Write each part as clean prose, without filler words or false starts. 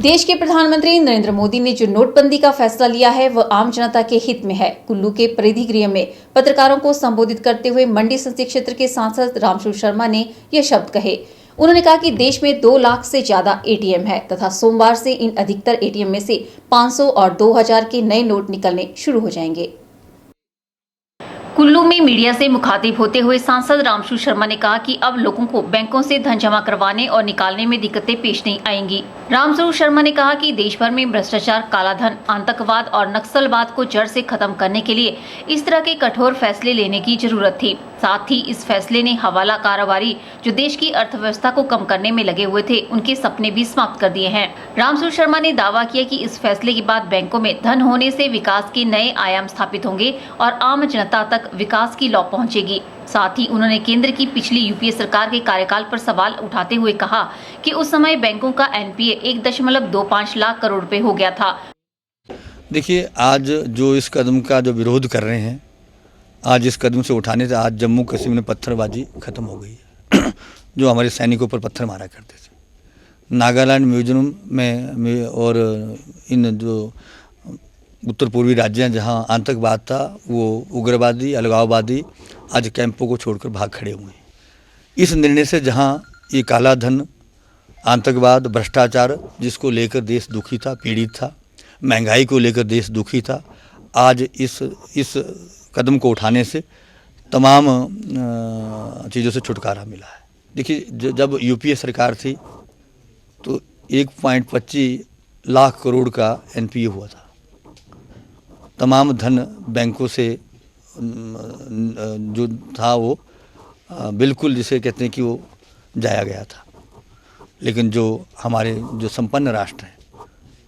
देश के प्रधानमंत्री नरेंद्र मोदी ने जो नोटबंदी का फैसला लिया है वह आम जनता के हित में है। कुल्लू के परिधि गृह में पत्रकारों को संबोधित करते हुए मंडी संसदीय क्षेत्र के सांसद रामस्वरूप शर्मा ने ये शब्द कहे। उन्होंने कहा कि देश में 2 लाख से ज्यादा एटीएम है तथा सोमवार से इन अधिकतर एटीएम में से 500 और 2000 के नए नोट निकलने शुरू हो जाएंगे। कुल्लू में मीडिया से मुखातिब होते हुए सांसद रामस्वरूप शर्मा ने कहा कि अब लोगों को बैंकों से धन जमा करवाने और निकालने में दिक्कतें पेश नहीं आएंगी। रामस्वरूप शर्मा ने कहा कि देश भर में भ्रष्टाचार, कालाधन, आतंकवाद और नक्सलवाद को जड़ से खत्म करने के लिए इस तरह के कठोर फैसले लेने की जरूरत थी। साथ ही इस फैसले ने हवाला कारोबारी जो देश की अर्थव्यवस्था को कम करने में लगे हुए थे, उनके सपने भी समाप्त कर दिए हैं। रामस्वरूप शर्मा ने दावा किया कि इस फैसले के बाद बैंकों में धन होने से विकास के नए आयाम स्थापित होंगे और आम जनता तक विकास की लौ पहुंचेगी। साथ ही उन्होंने केंद्र की पिछली यूपीए सरकार के कार्यकाल पर सवाल उठाते हुए कहा कि उस समय बैंकों का एनपीए 1.25 लाख करोड़ रुपए हो गया था। देखिए, आज जो इस कदम का जो विरोध कर रहे हैं, आज इस कदम से उठाने से आज जम्मू कश्मीर में पत्थरबाजी खत्म हो गई है। जो हमारे सैनिकों पर पत्थर मारा करते थे, नागालैंड म्यूजियम में और इन जो उत्तर पूर्वी राज्य हैं जहाँ आतंकवाद था, वो उग्रवादी, अलगाववादी आज कैंपों को छोड़कर भाग खड़े हुए हैं। इस निर्णय से जहाँ ये काला धन, आतंकवाद, भ्रष्टाचार जिसको लेकर देश दुखी था, पीड़ित था, महंगाई को लेकर देश दुखी था, आज इस कदम को उठाने से तमाम चीज़ों से छुटकारा मिला है। देखिए, जब यूपीए सरकार थी तो 1.25 लाख करोड़ का एनपीए हुआ था। तमाम धन बैंकों से जो था वो बिल्कुल जिसे कहते हैं कि वो जाया गया था। लेकिन जो हमारे जो संपन्न राष्ट्र हैं,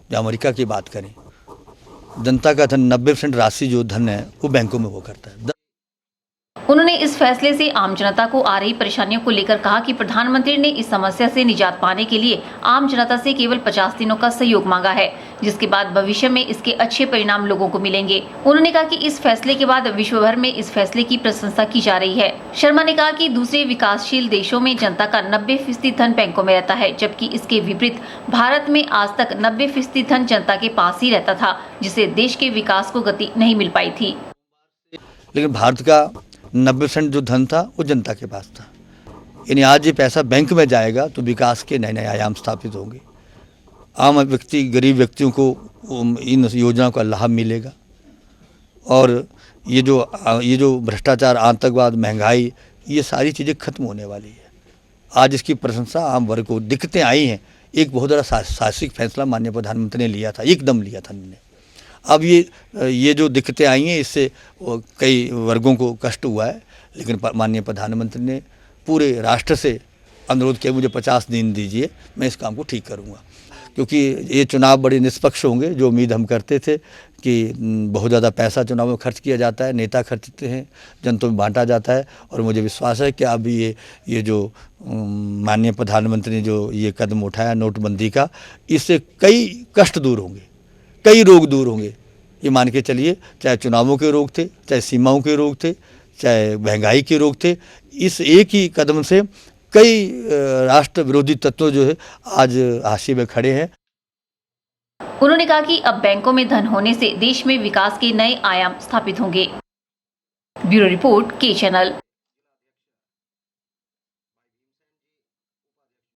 जो अमेरिका की बात करें, जनता का धन 90% राशि जो धन है वो बैंकों में वो करता है। उन्होंने इस फैसले से आम जनता को आ रही परेशानियों को लेकर कहा कि प्रधानमंत्री ने इस समस्या से निजात पाने के लिए आम जनता से केवल 50 दिनों का सहयोग मांगा है, जिसके बाद भविष्य में इसके अच्छे परिणाम लोगों को मिलेंगे। उन्होंने कहा कि इस फैसले के बाद विश्व भर में इस फैसले की प्रशंसा की जा रही है। शर्मा ने कहा कि दूसरे विकासशील देशों में जनता का 90% धन बैंकों में रहता है, जबकि इसके विपरीत भारत में आज तक 90% धन जनता के पास ही रहता था, जिससे देश के विकास को गति नहीं मिल पाई थी। लेकिन भारत का 90% जो धन था वो जनता के पास था। यानी आज ये पैसा बैंक में जाएगा तो विकास के नए नए आयाम स्थापित होंगे। आम व्यक्ति, गरीब व्यक्तियों को इन योजनाओं का लाभ मिलेगा और ये जो भ्रष्टाचार, आतंकवाद, महंगाई, ये सारी चीज़ें खत्म होने वाली है। आज इसकी प्रशंसा आम वर्ग को, दिक्कतें आई हैं। एक बहुत बड़ा साहसिक फैसला माननीय प्रधानमंत्री ने लिया था, एकदम लिया था उन्होंने। अब ये जो दिक्कतें आई हैं इससे कई वर्गों को कष्ट हुआ है, लेकिन माननीय प्रधानमंत्री ने पूरे राष्ट्र से अनुरोध किया, मुझे 50 दिन दीजिए, मैं इस काम को ठीक करूंगा। क्योंकि ये चुनाव बड़े निष्पक्ष होंगे, जो उम्मीद हम करते थे कि बहुत ज़्यादा पैसा चुनाव में खर्च किया जाता है, नेता खर्चते हैं, जनता में बांटा जाता है। और मुझे विश्वास है कि अब ये जो माननीय प्रधानमंत्री ने जो ये कदम उठाया नोटबंदी का, इससे कई कष्ट दूर होंगे, कई रोग दूर होंगे। ये मान के चलिए, चाहे चुनावों के रोग थे, चाहे सीमाओं के रोग थे, चाहे महंगाई के रोग थे, इस एक ही कदम से कई राष्ट्र विरोधी तत्व जो है आज हाशिए में खड़े हैं। उन्होंने कहा कि अब बैंकों में धन होने से देश में विकास के नए आयाम स्थापित होंगे। ब्यूरो रिपोर्ट, के चैनल।